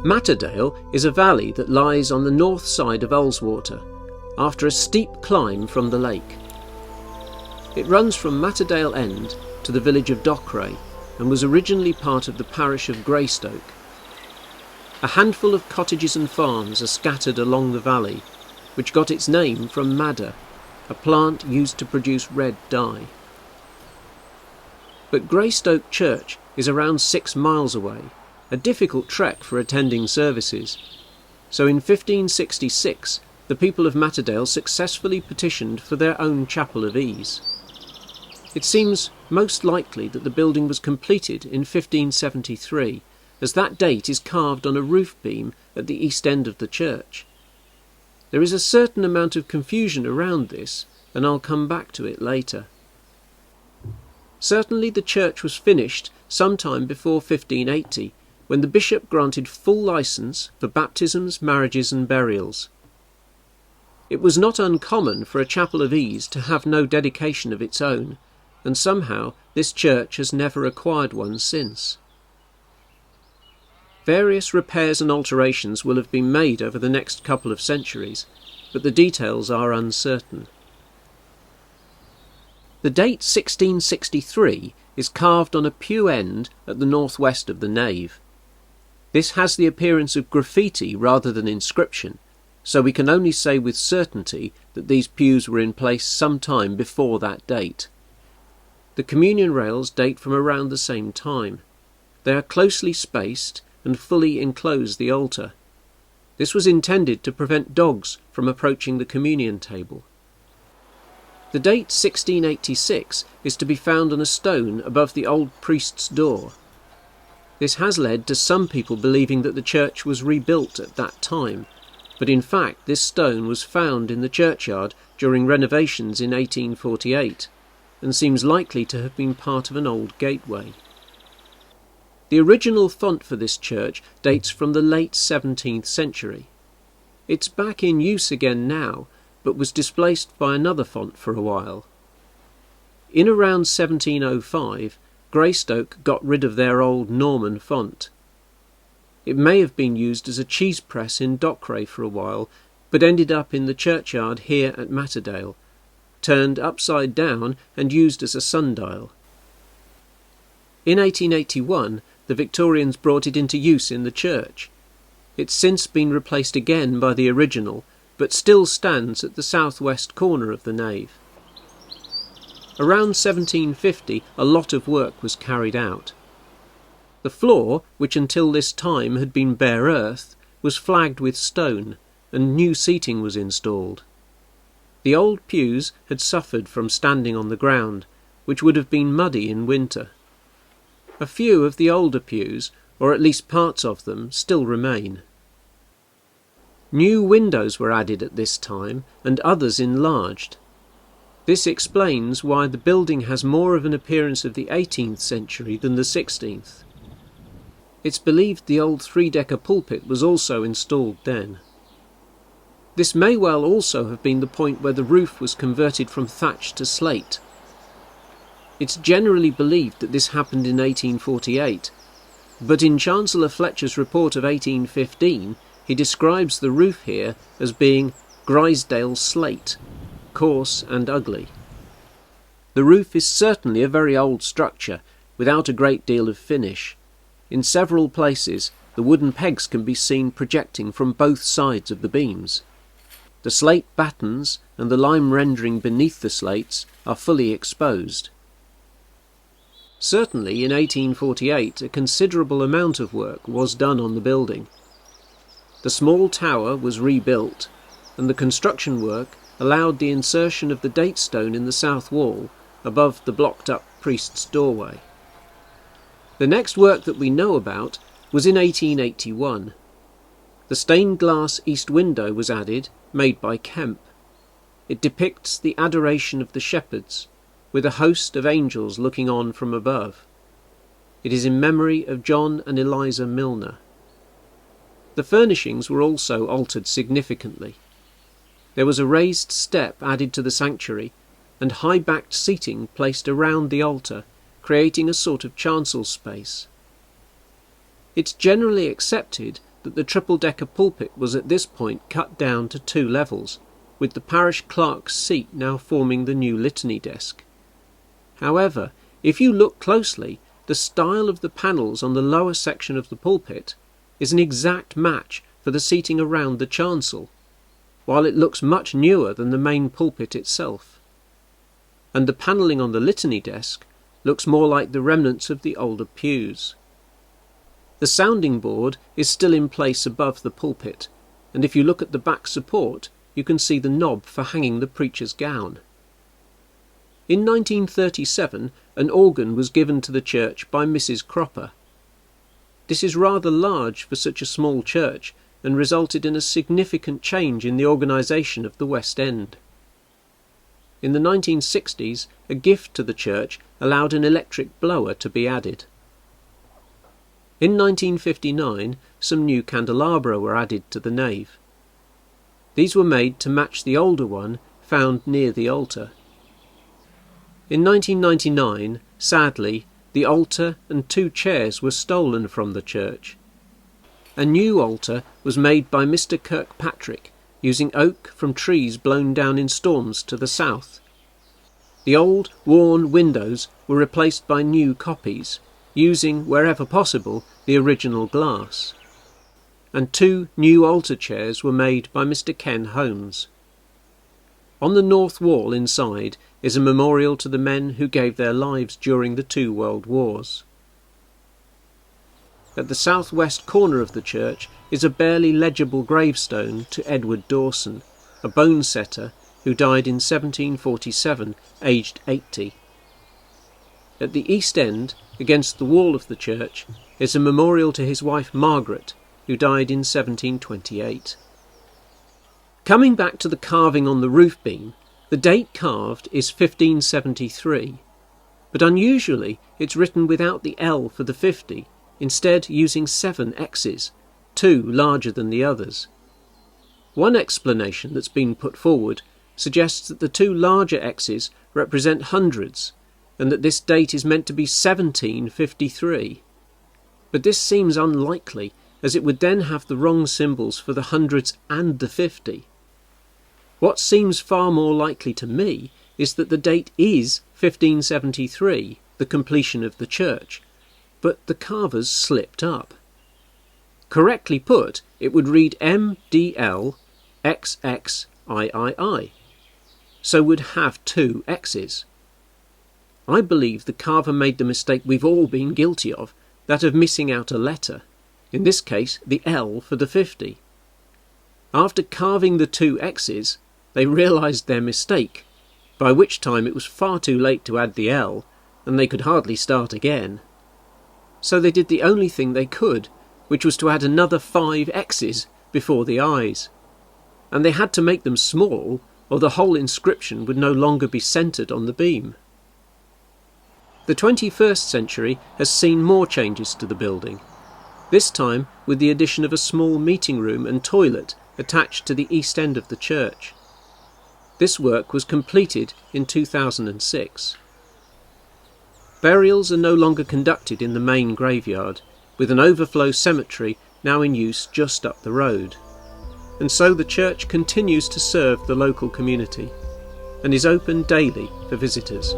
Matterdale is a valley that lies on the north side of Ullswater, after a steep climb from the lake. It runs from Matterdale End to the village of Dockwray and was originally part of the parish of Greystoke. A handful of cottages and farms are scattered along the valley, which got its name from madder, a plant used to produce red dye. But Greystoke Church is around 6 miles away, a difficult trek for attending services. So in 1566 the people of Matterdale successfully petitioned for their own chapel of ease. It seems most likely that the building was completed in 1573, as that date is carved on a roof beam at the east end of the church. There is a certain amount of confusion around this, and I'll come back to it later. Certainly the church was finished sometime before 1580, when the bishop granted full licence for baptisms, marriages and burials. It was not uncommon for a chapel of ease to have no dedication of its own, and somehow this church has never acquired one since. Various repairs and alterations will have been made over the next couple of centuries, but the details are uncertain. The date 1663 is carved on a pew end at the northwest of the nave. This has the appearance of graffiti rather than inscription, so we can only say with certainty that these pews were in place some time before that date. The communion rails date from around the same time. They are closely spaced and fully enclose the altar. This was intended to prevent dogs from approaching the communion table. The date 1686 is to be found on a stone above the old priest's door. This has led to some people believing that the church was rebuilt at that time, but in fact this stone was found in the churchyard during renovations in 1848, and seems likely to have been part of an old gateway. The original font for this church dates from the late 17th century. It's back in use again now, but was displaced by another font for a while. In around 1705, Greystoke got rid of their old Norman font. It may have been used as a cheese press in Dockwray for a while, but ended up in the churchyard here at Matterdale, turned upside down and used as a sundial. In 1881, the Victorians brought it into use in the church. It's since been replaced again by the original, but still stands at the southwest corner of the nave. Around 1750 a lot of work was carried out. The floor, which until this time had been bare earth, was flagged with stone, and new seating was installed. The old pews had suffered from standing on the ground, which would have been muddy in winter. A few of the older pews, or at least parts of them, still remain. New windows were added at this time, and others enlarged. This explains why the building has more of an appearance of the 18th century than the 16th. It's believed the old 3-decker pulpit was also installed then. This may well also have been the point where the roof was converted from thatch to slate. It's generally believed that this happened in 1848, but in Chancellor Fletcher's report of 1815 he describes the roof here as being Grisdale slate, coarse and ugly. The roof is certainly a very old structure, without a great deal of finish. In several places the wooden pegs can be seen projecting from both sides of the beams. The slate battens and the lime rendering beneath the slates are fully exposed. Certainly in 1848 a considerable amount of work was done on the building. The small tower was rebuilt, and the construction work allowed the insertion of the date stone in the south wall above the blocked-up priest's doorway. The next work that we know about was in 1881. The stained glass east window was added, made by Kemp. It depicts the adoration of the shepherds, with a host of angels looking on from above. It is in memory of John and Eliza Milner. The furnishings were also altered significantly. There was a raised step added to the sanctuary, and high-backed seating placed around the altar, creating a sort of chancel space. It's generally accepted that the triple-decker pulpit was at this point cut down to 2 levels, with the parish clerk's seat now forming the new litany desk. However, if you look closely, the style of the panels on the lower section of the pulpit is an exact match for the seating around the chancel, while it looks much newer than the main pulpit itself. And the panelling on the litany desk looks more like the remnants of the older pews. The sounding board is still in place above the pulpit, and if you look at the back support, you can see the knob for hanging the preacher's gown. In 1937, an organ was given to the church by Mrs. Cropper. This is rather large for such a small church and resulted in a significant change in the organisation of the West End. In the 1960s, a gift to the church allowed an electric blower to be added. In 1959, some new candelabra were added to the nave. These were made to match the older one found near the altar. In 1999, sadly, the altar and 2 chairs were stolen from the church. A new altar was made by Mr. Kirkpatrick, using oak from trees blown down in storms to the south. The old, worn windows were replaced by new copies, using, wherever possible, the original glass. And 2 new altar chairs were made by Mr. Ken Holmes. On the north wall inside is a memorial to the men who gave their lives during the 2 world wars. At the southwest corner of the church is a barely legible gravestone to Edward Dawson, a bone setter who died in 1747, aged 80. At the east end, against the wall of the church, is a memorial to his wife Margaret, who died in 1728. Coming back to the carving on the roof beam, the date carved is 1573, but unusually it's written without the L for the 50, instead using 7 X's, 2 larger than the others. One explanation that's been put forward suggests that the 2 larger X's represent hundreds, and that this date is meant to be 1753. But this seems unlikely, as it would then have the wrong symbols for the hundreds and the 50. What seems far more likely to me is that the date is 1573, the completion of the church, but the carvers slipped up. Correctly put, it would read MDL XXIII, so would have 2 X's. I believe the carver made the mistake we've all been guilty of, that of missing out a letter, in this case the L for the 50. After carving the 2 X's, they realised their mistake, by which time it was far too late to add the L, and they could hardly start again. So they did the only thing they could, which was to add another 5 X's before the I's. And they had to make them small, or the whole inscription would no longer be centred on the beam. The 21st century has seen more changes to the building, this time with the addition of a small meeting room and toilet attached to the east end of the church. This work was completed in 2006. Burials are no longer conducted in the main graveyard, with an overflow cemetery now in use just up the road. And so the church continues to serve the local community, and is open daily for visitors.